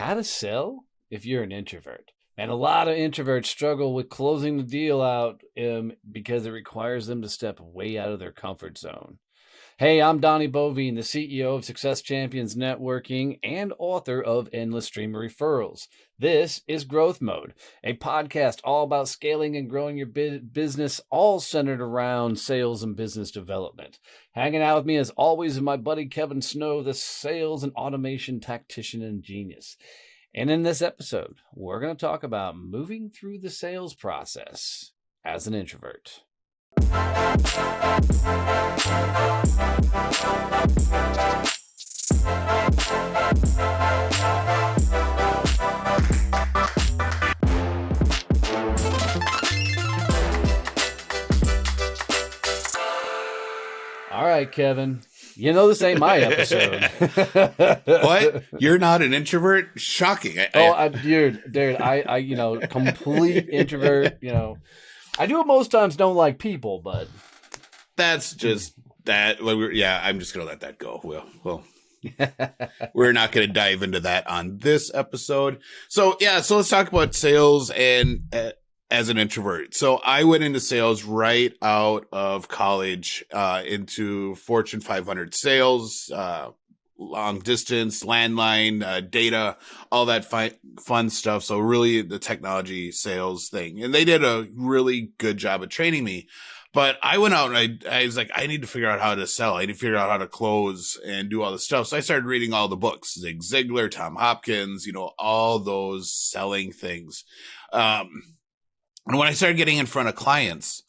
how to sell if you're an introvert. And a lot of introverts struggle with closing the deal out because it requires them to step way out of their comfort zone. Hey, I'm Donnie Bovine, the CEO of Success Champions Networking and author of Endless Stream of Referrals. This is Growth Mode, a podcast all about scaling and growing your business, all centered around sales and business development. Hanging out with me, as always, is my buddy Kevin Snow, the sales and automation tactician and genius. And in this episode, we're going to talk about moving through the sales process as an introvert. All right, Kevin. You know this ain't my episode. What? You're not an introvert? Shocking. Dude, I complete introvert. I do it most times. Don't like people, but that's just that. I'm just gonna let that go. Well, we're not gonna dive into that on this episode. So let's talk about sales and as an introvert. So I went into sales right out of college, into Fortune 500 sales, long distance, landline, data, all that fun stuff. So really the technology sales thing. And they did a really good job of training me. But I went out and I was like, I need to figure out how to sell. I need to figure out how to close and do all this stuff. So I started reading all the books, Zig Ziglar, Tom Hopkins, all those selling things. And when I started getting in front of clients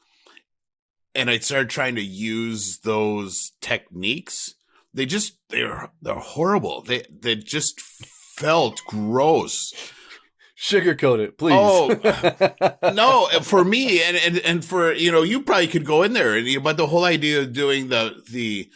and I started trying to use those techniques, they're horrible. They just felt gross. Sugarcoat it, please. Oh, no, for me and for, you probably could go in there but the whole idea of doing the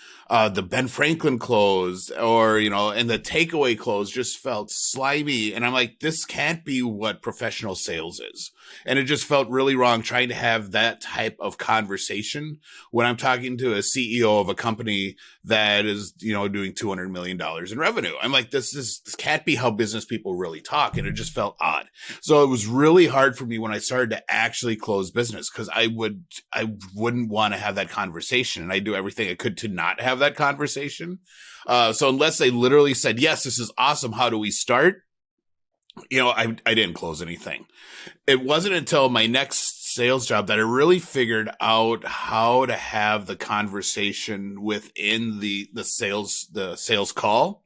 Ben Franklin close and the takeaway close just felt slimy. And I'm like, this can't be what professional sales is. And it just felt really wrong trying to have that type of conversation when I'm talking to a CEO of a company that is, doing $200 million in revenue. I'm like, this can't be how business people really talk. And it just felt odd. So it was really hard for me when I started to actually close business because I wouldn't want to have that conversation. And I do everything I could to not have that conversation. So unless they literally said, yes, this is awesome, how do we start? I didn't close anything. It wasn't until my next sales job that I really figured out how to have the conversation within the sales call,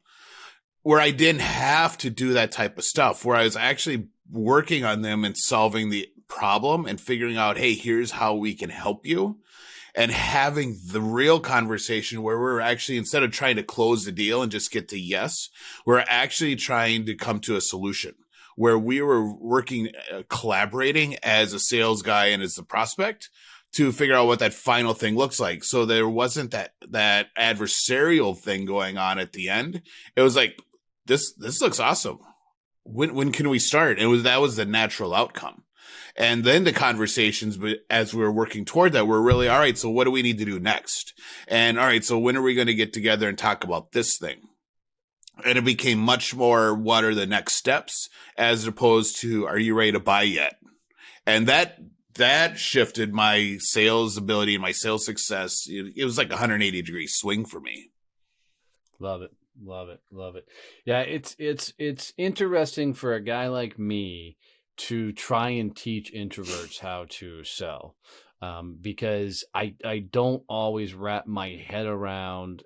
where I didn't have to do that type of stuff, where I was actually working on them and solving the problem and figuring out, hey, here's how we can help you. And having the real conversation where we're actually, instead of trying to close the deal and just get to yes, we're actually trying to come to a solution where we were working, collaborating as a sales guy and as the prospect to figure out what that final thing looks like. So there wasn't that adversarial thing going on at the end. It was like, this looks awesome. When can we start? That was the natural outcome. And then the conversations, but as we were working toward that, we're really, all right, so what do we need to do next? And all right, so when are we going to get together and talk about this thing? And it became much more, what are the next steps, as opposed to, are you ready to buy yet? And that shifted my sales ability and my sales success. It was like a 180-degree swing for me. Love it. Love it. Love it. Yeah, it's interesting for a guy like me to try and teach introverts how to sell, because I don't always wrap my head around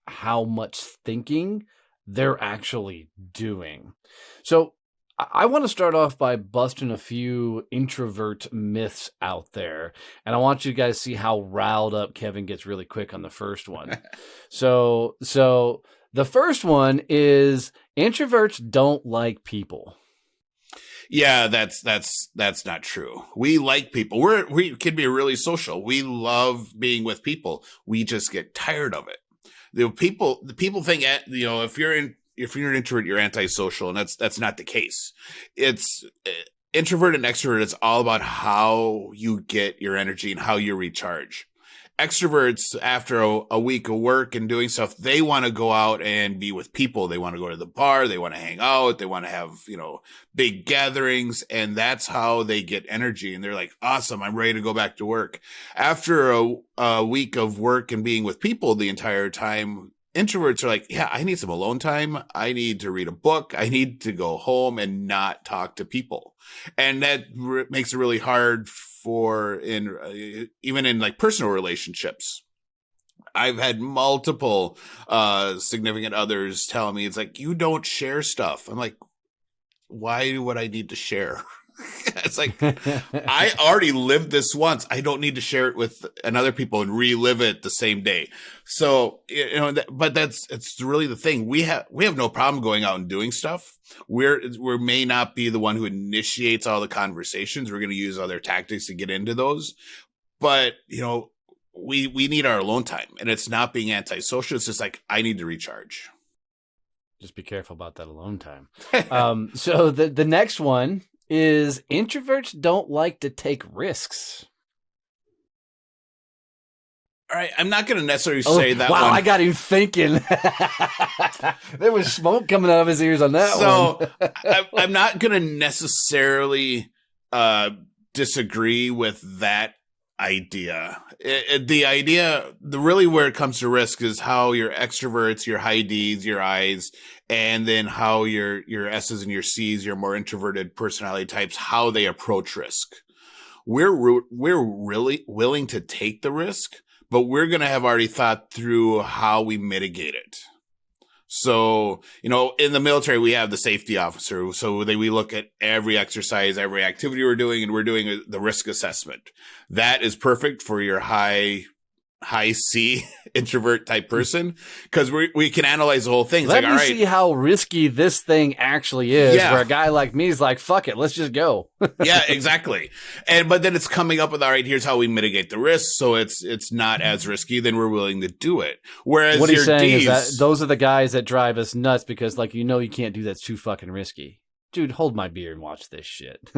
how much thinking they're actually doing. So I want to start off by busting a few introvert myths out there, and I want you guys to see how riled up Kevin gets really quick on the first one. So the first one is introverts don't like people. Yeah, that's not true. We like people. We can be really social. We love being with people. We just get tired of it. The people think, if you're an introvert, you're antisocial, and that's not the case. It's introvert and extrovert. It's all about how you get your energy and how you recharge. extroverts, after a week of work and doing stuff, they want to go out and be with people. They want to go to the bar. They want to hang out. They want to have, big gatherings. And that's how they get energy. And they're like, awesome, I'm ready to go back to work. After a week of work and being with people the entire time, introverts are like, yeah, I need some alone time. I need to read a book. I need to go home and not talk to people. And that makes it really hard even in like personal relationships. I've had multiple significant others tell me, it's like, you don't share stuff. I'm like, why would I need to share? It's like, I already lived this once. I don't need to share it with another people and relive it the same day. So, but it's really the thing. We have no problem going out and doing stuff. We may not be the one who initiates all the conversations. We're going to use other tactics to get into those. But, we need our alone time, and it's not being antisocial. It's just like, I need to recharge. Just be careful about that alone time. So the next one is introverts don't like to take risks. All right, I'm not going to necessarily say that one. Wow, I got him thinking. There was smoke coming out of his ears on that one. So I'm not going to necessarily disagree with that idea. The idea, really where it comes to risk is how your extroverts, your high Ds, your Is, and then how your S's and your C's, your more introverted personality types, how they approach risk. We're really willing to take the risk, but we're going to have already thought through how we mitigate it. So, in the military, we have the safety officer. So we look at every exercise, every activity we're doing, and we're doing the risk assessment. That is perfect for your high C introvert type person, because we can analyze the whole thing. Let me see how risky this thing actually is. Yeah. Where a guy like me is like, fuck it, let's just go. Yeah, exactly. But then it's coming up with, all right, here's how we mitigate the risk, so it's not as risky. Then we're willing to do it. Whereas what he's saying is that those are the guys that drive us nuts, because you can't do that's too fucking risky. Dude, hold my beer and watch this shit.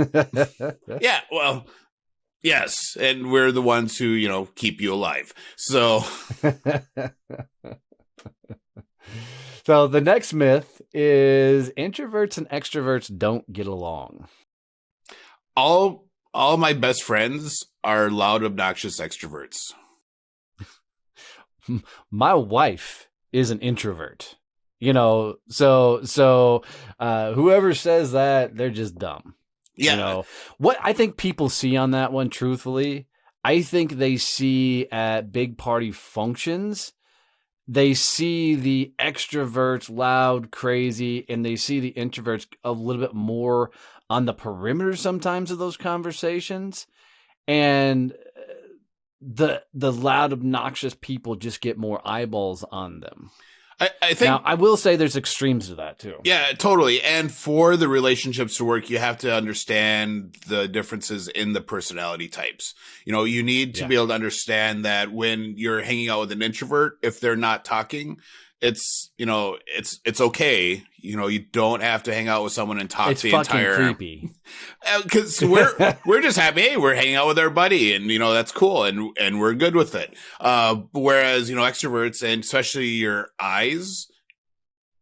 Yeah, well. Yes, and we're the ones who, keep you alive. So So the next myth is introverts and extroverts don't get along. All my best friends are loud, obnoxious extroverts. My wife is an introvert. So whoever says that, they're just dumb. Yeah. What I think people see on that one, truthfully, I think they see at big party functions, they see the extroverts loud, crazy, and they see the introverts a little bit more on the perimeter sometimes of those conversations. And the loud, obnoxious people just get more eyeballs on them. I think now, I will say there's extremes to that too. Yeah, totally. And for the relationships to work, you have to understand the differences in the personality types. You need to be able to understand that when you're hanging out with an introvert, if they're not talking, it's okay. You don't have to hang out with someone and talk it's the entire. It's fucking creepy. Because we're just happy. Hey, we're hanging out with our buddy, and that's cool, and we're good with it. Whereas extroverts, and especially your eyes,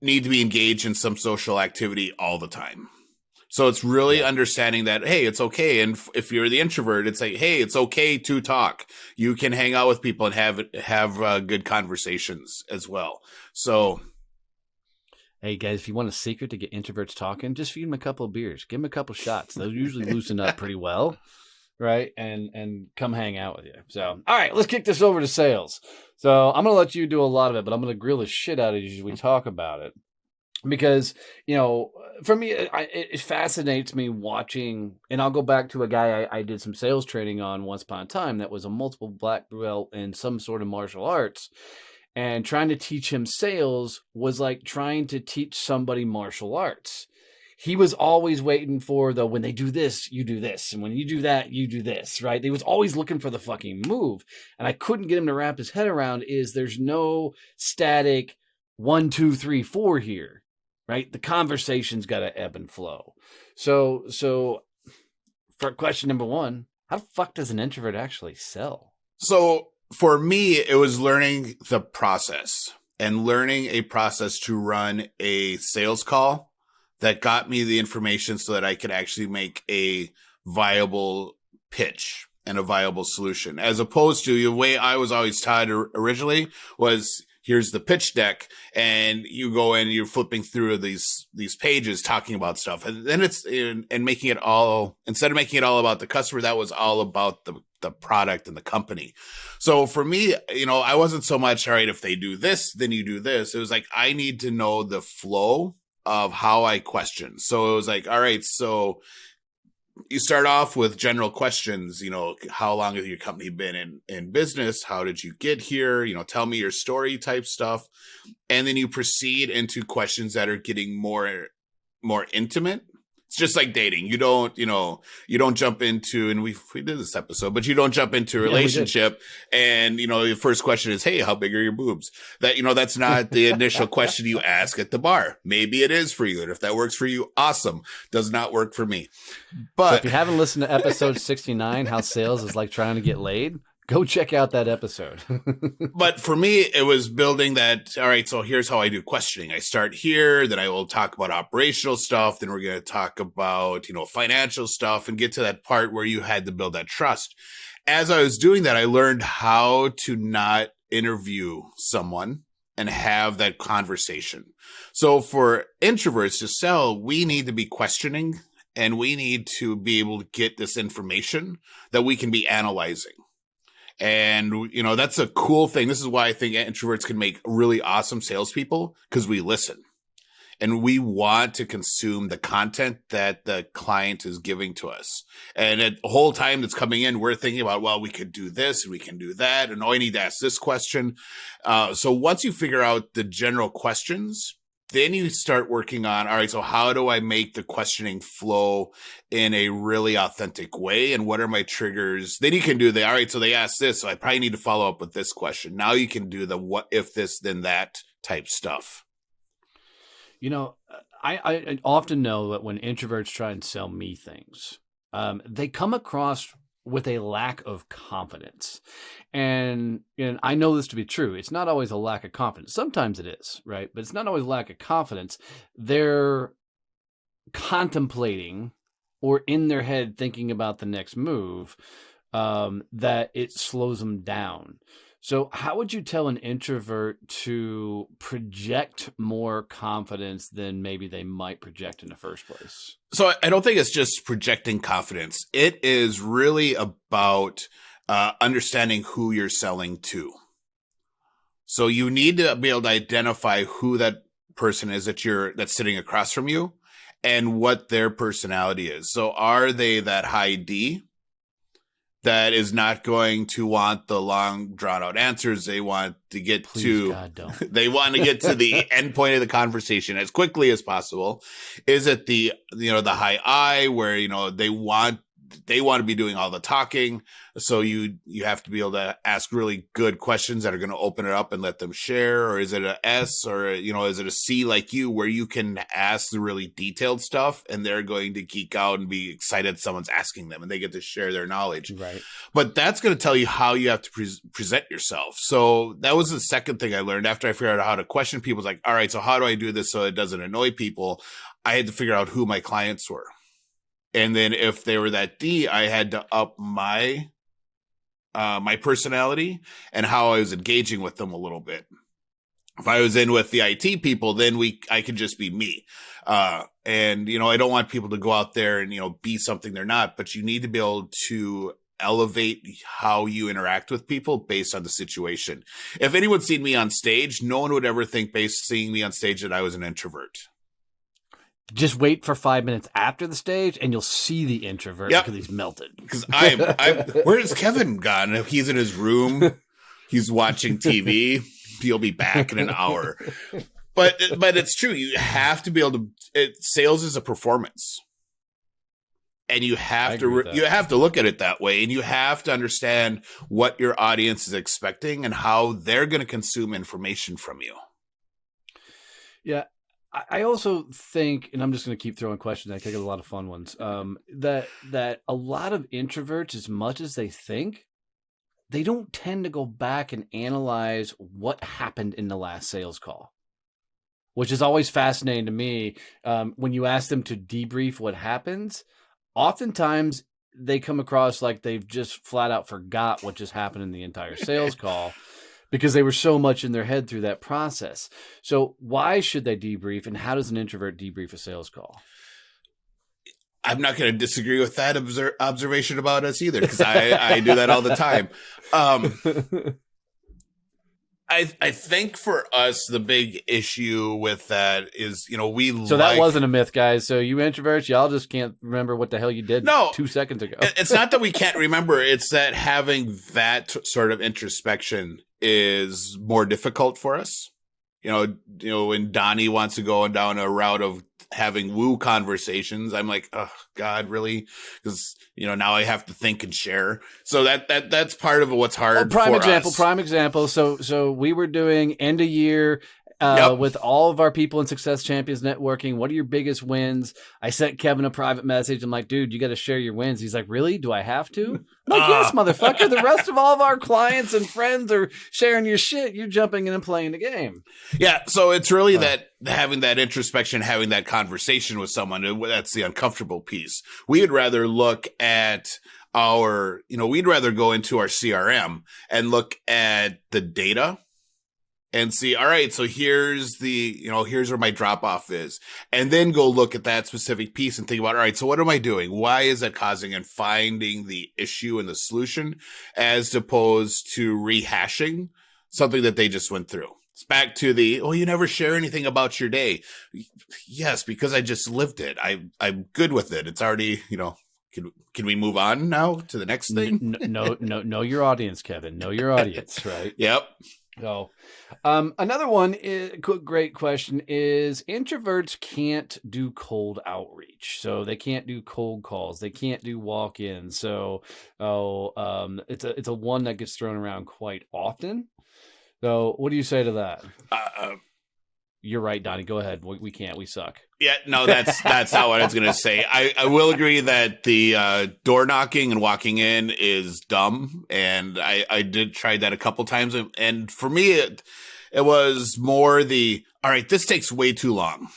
need to be engaged in some social activity all the time. So it's really understanding that, hey, it's okay. And if you're the introvert, it's like, hey, it's okay to talk. You can hang out with people and have good conversations as well. So, hey guys, if you want a secret to get introverts talking, just feed them a couple of beers, give them a couple shots. They'll usually loosen up pretty well, right? And come hang out with you. So, all right, let's kick this over to sales. So I'm gonna let you do a lot of it, but I'm gonna grill the shit out of you as we talk about it. Because, for me, it fascinates me watching, and I'll go back to a guy I did some sales training on once upon a time that was a multiple black belt in some sort of martial arts. And trying to teach him sales was like trying to teach somebody martial arts. He was always waiting for when they do this, you do this. And when you do that, you do this, right? He was always looking for the fucking move. And I couldn't get him to wrap his head around there's no static 1, 2, 3, 4 here. Right? The conversation's got to ebb and flow. So for question number 1, how the fuck does an introvert actually sell? So For me, it was learning the process and learning a process to run a sales call that got me the information so that I could actually make a viable pitch and a viable solution, as opposed to the way I was always taught originally was here's the pitch deck, and you go in, you're flipping through these pages talking about stuff, and then and making it all, instead of making it all about the customer, that was all about the product and the company. So for me, I wasn't so much, all right, if they do this, then you do this. It was like, I need to know the flow of how I question. So it was like, all right, so you start off with general questions, how long has your company been in business? How did you get here? Tell me your story type stuff. And then you proceed into questions that are getting more intimate. It's just like dating. You don't jump into, and we did this episode, but you don't jump into a relationship and, the first question is, hey, how big are your boobs? That's not the initial question you ask at the bar. Maybe it is for you. And if that works for you, awesome. Does not work for me. But so if you haven't listened to episode 69, how sales is like trying to get laid, go check out that episode. But for me, it was building that. All right, so here's how I do questioning. I start here, then I will talk about operational stuff. Then we're going to talk about, financial stuff and get to that part where you had to build that trust. As I was doing that, I learned how to not interview someone and have that conversation. So for introverts to sell, we need to be questioning and we need to be able to get this information that we can be analyzing. And, that's a cool thing. This is why I think introverts can make really awesome salespeople, because we listen and we want to consume the content that the client is giving to us. And the whole time that's coming in, we're thinking about, well, we could do this and we can do that. And I need to ask this question. So once you figure out the general questions, then you start working on, all right, so how do I make the questioning flow in a really authentic way? And what are my triggers? Then you can do all right, so they asked this, so I probably need to follow up with this question. Now you can do the what if this, then that type stuff. I often know that when introverts try and sell me things, they come across with a lack of confidence. And I know this to be true. It's not always a lack of confidence. Sometimes it is, right? But it's not always a lack of confidence. They're contemplating or in their head thinking about the next move, that it slows them down. So how would you tell an introvert to project more confidence than maybe they might project in the first place? So I don't think it's just projecting confidence. It is really about understanding who you're selling to. So you need to be able to identify who that person is that's sitting across from you and what their personality is. So are they that high D that is not going to want the long drawn out answers? They want to get they want to get to the end point of the conversation as quickly as possible. Is it the high I where, they want to be doing all the talking. So you have to be able to ask really good questions that are going to open it up and let them share. Or is it a S or, is it a C like you where you can ask the really detailed stuff and they're going to geek out and be excited someone's asking them and they get to share their knowledge. Right. But that's going to tell you how you have to present yourself. So that was the second thing I learned after I figured out how to question people. It's like, all right, so how do I do this so it doesn't annoy people? I had to figure out who my clients were. And then if they were that D, I had to up my personality and how I was engaging with them a little bit. If I was in with the IT people, then I could just be me. And, I don't want people to go out there and, be something they're not, but you need to be able to elevate how you interact with people based on the situation. If anyone's seen me on stage, no one would ever think seeing me on stage that I was an introvert. Just wait for 5 minutes after the stage and you'll see the introvert because he's melted. Because where's Kevin gone? If he's in his room, he's watching TV, he'll be back in an hour. But it's true. You have to be able to, sales is a performance. And you have to look at it that way. And you have to understand what your audience is expecting and how they're going to consume information from you. Yeah. I also think, and I'm just going to keep throwing questions. I get a lot of fun ones. That a lot of introverts, as much as they think, they don't tend to go back and analyze what happened in the last sales call, which is always fascinating to me. When you ask them to debrief what happens, oftentimes they come across like they've just flat out forgot what just happened in the entire sales call because they were so much in their head through that process. So why should they debrief, and how does an introvert debrief a sales call? I'm not going to disagree with that observation about us either, because I do that all the time. I think for us, the big issue with that is, So that wasn't a myth, guys. So you introverts, y'all just can't remember what the hell you did 2 seconds ago. It's not that we can't remember. It's that having that sort of introspection is more difficult for us. When Donnie wants to go down a route of having woo conversations, I'm like, oh God, really? Because now I have to think and share. So that's part of what's hard. Prime for example. So we were doing end of year with all of our people in Success Champions networking. What are your biggest wins? I sent Kevin a private message. I'm like, dude, you got to share your wins. He's like, really? Do I have to? I'm like, yes, motherfucker. The rest of all of our clients and friends are sharing your shit. You're jumping in and playing the game. Yeah. So it's really that having that introspection, having that conversation with someone, that's the uncomfortable piece. We'd rather look at we'd rather go into our CRM and look at the data and see, all right, so here's here's where my drop off is. And then go look at that specific piece and think about, all right, so what am I doing? Why is that causing, and finding the issue and the solution, as opposed to rehashing something that they just went through. It's back to you never share anything about your day. Yes, because I just lived it. I'm good with it. It's already, can we move on now to the next thing? No, know your audience, Kevin. Know your audience, right? Yep. So, another one great question is, introverts can't do cold outreach. So they can't do cold calls. They can't do walk-ins. So, it's a one that gets thrown around quite often. So what do you say to that? You're right, Donnie. Go ahead. We can't. We suck. Yeah, no, that's not what I was going to say. I will agree that the door knocking and walking in is dumb, and I did try that a couple times, and for me, it was more all right, this takes way too long.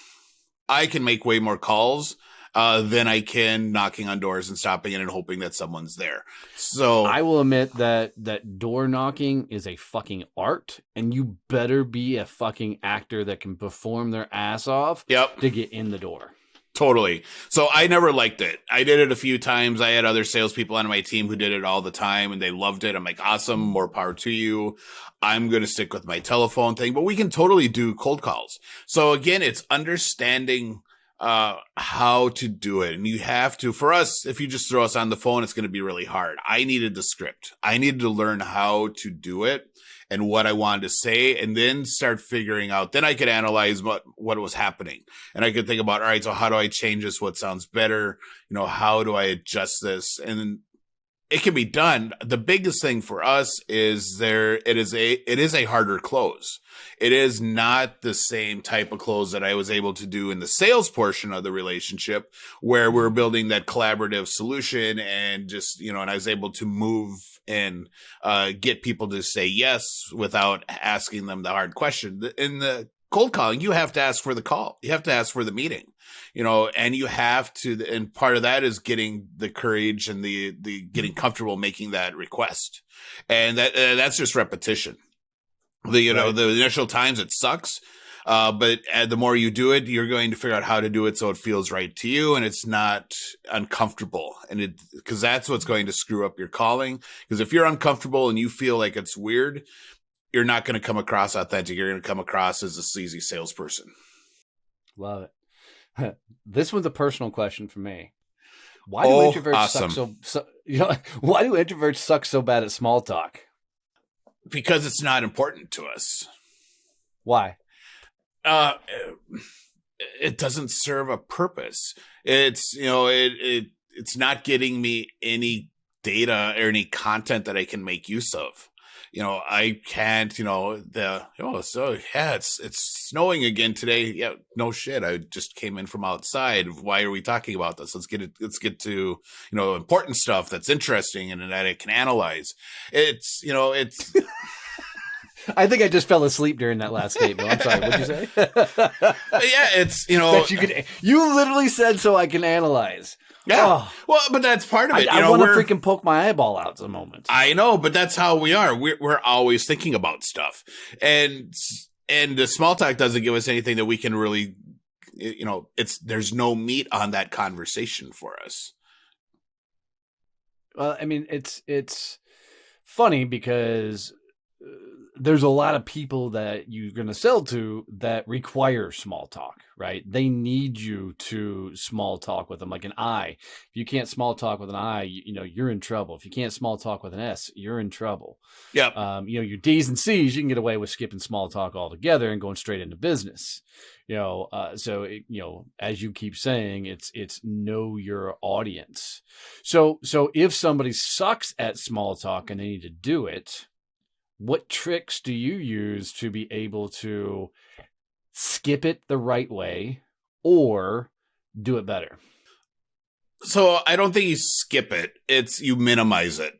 I can make way more calls than I can knocking on doors and stopping in and hoping that someone's there. So I will admit that door knocking is a fucking art, and you better be a fucking actor that can perform their ass off to get in the door. Totally. So I never liked it. I did it a few times. I had other salespeople on my team who did it all the time, and they loved it. I'm like, awesome, more power to you. I'm going to stick with my telephone thing, but we can totally do cold calls. So again, it's understanding how to do it. And you have to, for us, if you just throw us on the phone, it's going to be really hard. I needed the script. I needed to learn how to do it and what I wanted to say, and then start figuring out, then I could analyze what was happening. And I could think about, all right, so how do I change this? What sounds better? How do I adjust this? And it can be done. The biggest thing for us is it is a harder close. It is not the same type of close that I was able to do in the sales portion of the relationship, where we're building that collaborative solution and just, and I was able to move and get people to say yes without asking them the hard question. In the cold calling, you have to ask for the call. You have to ask for the meeting. And you have to, and part of that is getting the courage and the getting comfortable making that request. And that's just repetition. The initial times it sucks. But the more you do it, you're going to figure out how to do it so it feels right to you and it's not uncomfortable. And because that's what's going to screw up your calling. Because if you're uncomfortable and you feel like it's weird, you're not going to come across authentic. You're going to come across as a sleazy salesperson. Love it. This one's a personal question for me. Why do introverts suck why do introverts suck so bad at small talk? Because it's not important to us. Why? It doesn't serve a purpose. It's, it's not getting me any data or any content that I can make use of. I can't, so yeah, it's snowing again today. Yeah, no shit. I just came in from outside. Why are we talking about this? Let's get to, important stuff that's interesting and that I can analyze. It's I think I just fell asleep during that last statement. I'm sorry. What'd you say? yeah, it's, that you literally said so I can analyze. Yeah. Oh, well, but that's part of it. I want to freaking poke my eyeball out at a moment. I know, but that's how we are. We're always thinking about stuff. And the small talk doesn't give us anything that we can really, there's no meat on that conversation for us. Well, I mean, it's funny because there's a lot of people that you're going to sell to that require small talk, right? They need you to small talk with them, like an I. If you can't small talk with an I, you're in trouble. If you can't small talk with an S, you're in trouble. Yeah. Your D's and C's, you can get away with skipping small talk altogether and going straight into business. As you keep saying, it's know your audience. So if somebody sucks at small talk and they need to do it, what tricks do you use to be able to skip it the right way or do it better? So I don't think you skip it. It's you minimize it.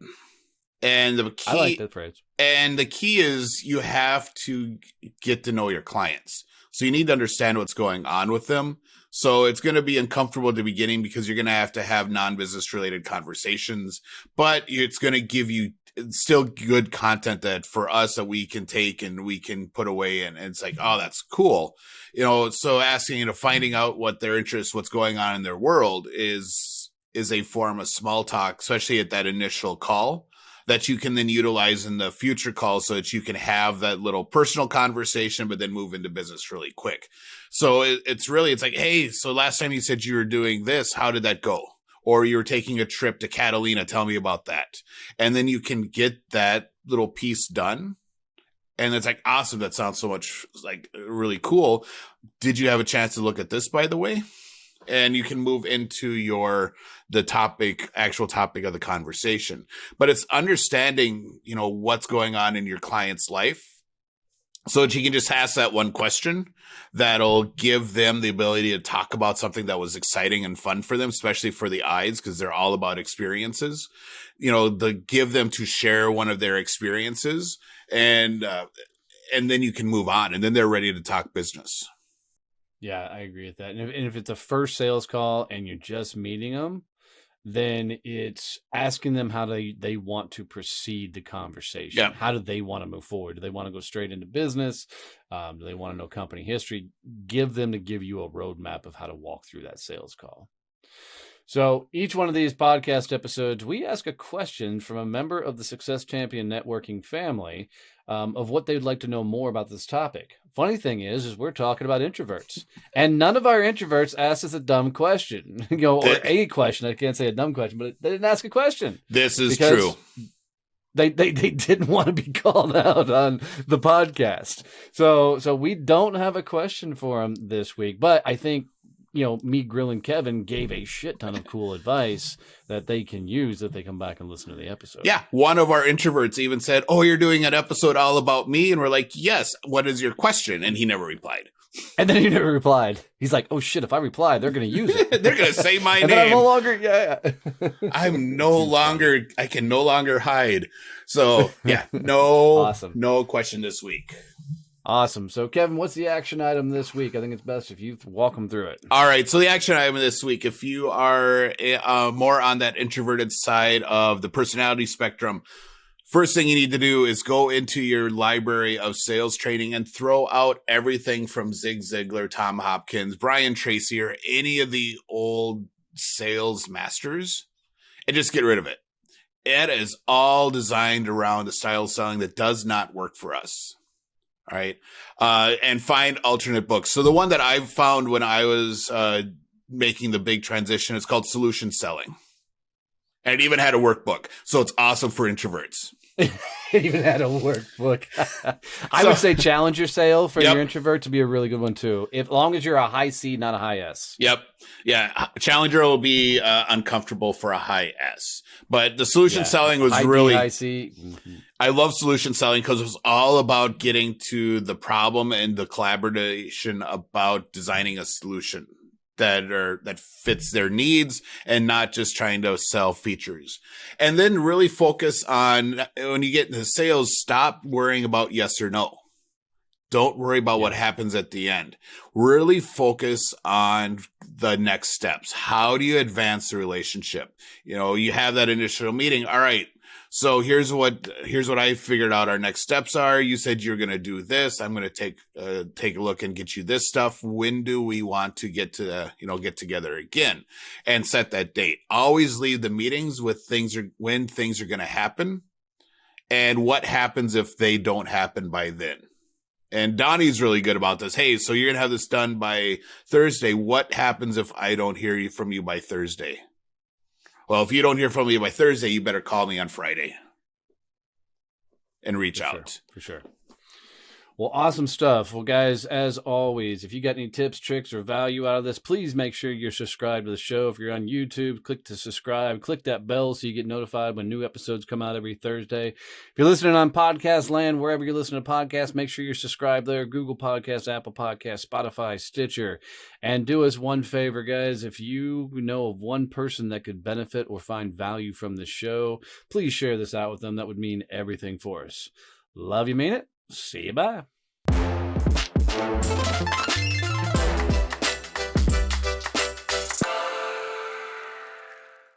And the key, I like that phrase. And the key is you have to get to know your clients. So you need to understand what's going on with them. So it's going to be uncomfortable at the beginning because you're going to have non-business related conversations, but it's going to give you still good content that for us that we can take and we can put away. And it's like, oh, that's cool. So asking, finding out what their interests, what's going on in their world is a form of small talk, especially at that initial call, that you can then utilize in the future calls so that you can have that little personal conversation, but then move into business really quick. So it's like, hey, so last time you said you were doing this, how did that go? Or you were taking a trip to Catalina. Tell me about that. And then you can get that little piece done. And it's like, awesome. That sounds so much like really cool. Did you have a chance to look at this, by the way? And you can move into the actual topic of the conversation. But it's understanding, what's going on in your client's life, so that you can just ask that one question that'll give them the ability to talk about something that was exciting and fun for them, especially for the eyes, because they're all about experiences. Give them to share one of their experiences, and then you can move on, and then they're ready to talk business. Yeah, I agree with that. And if it's a first sales call and you're just meeting them, then it's asking them how they want to proceed the conversation. Yeah. How do they want to move forward? Do they want to go straight into business? Do they want to know company history? Give you a roadmap of how to walk through that sales call. So each one of these podcast episodes, we ask a question from a member of the Success Champion Networking family of what they'd like to know more about this topic. Funny thing is we're talking about introverts, and none of our introverts asked us a dumb question, or a question. I can't say a dumb question, but they didn't ask a question. This is true. They didn't want to be called out on the podcast. So we don't have a question for them this week, but I think, me grilling Kevin gave a shit ton of cool advice that they can use if they come back and listen to the episode. Yeah. One of our introverts even said, oh, you're doing an episode all about me? And we're like, yes. What is your question? And he never replied. And then he never replied. He's like, oh shit, if I reply, they're going to use it. They're going to say my name. Then I'm no longer, yeah. I can no longer hide. So yeah, no, awesome. No question this week. Awesome. So, Kevin, what's the action item this week? I think it's best if you walk them through it. All right. So the action item this week, if you are more on that introverted side of the personality spectrum, first thing you need to do is go into your library of sales training and throw out everything from Zig Ziglar, Tom Hopkins, Brian Tracy, or any of the old sales masters, and just get rid of it. It is all designed around a style of selling that does not work for us. All right. And find alternate books. So the one that I found when I was making the big transition, it's called Solution Selling. And it even had a workbook. So it's awesome for introverts. It even had a workbook. I would say challenger sale for your introvert to be a really good one too. If long as you're a high C, not a high S. Yep. Yeah. Challenger will be uncomfortable for a high S. But the solution selling was high really D, high C. Mm-hmm. I love solution selling because it was all about getting to the problem and the collaboration about designing a solution that fits their needs and not just trying to sell features. And then really focus on, when you get into sales, stop worrying about yes or no. Don't worry about what happens at the end. Really focus on the next steps. How do you advance the relationship? You know, you have that initial meeting. All right. So here's what I figured out our next steps are. You said you're going to do this. I'm going to take a look and get you this stuff. When do we want to get together again and set that date? Always leave the meetings with when things are going to happen and what happens if they don't happen by then. And Donnie's really good about this. Hey, so you're going to have this done by Thursday. What happens if I don't hear from you by Thursday? Well, if you don't hear from me by Thursday, you better call me on Friday and reach out. For sure. Well, awesome stuff. Well, guys, as always, if you got any tips, tricks, or value out of this, please make sure you're subscribed to the show. If you're on YouTube, click to subscribe. Click that bell so you get notified when new episodes come out every Thursday. If you're listening on Podcast Land, wherever you're listening to podcasts, make sure you're subscribed there. Google Podcasts, Apple Podcasts, Spotify, Stitcher. And do us one favor, guys. If you know of one person that could benefit or find value from the show, please share this out with them. That would mean everything for us. Love you, mean it. See you, bye.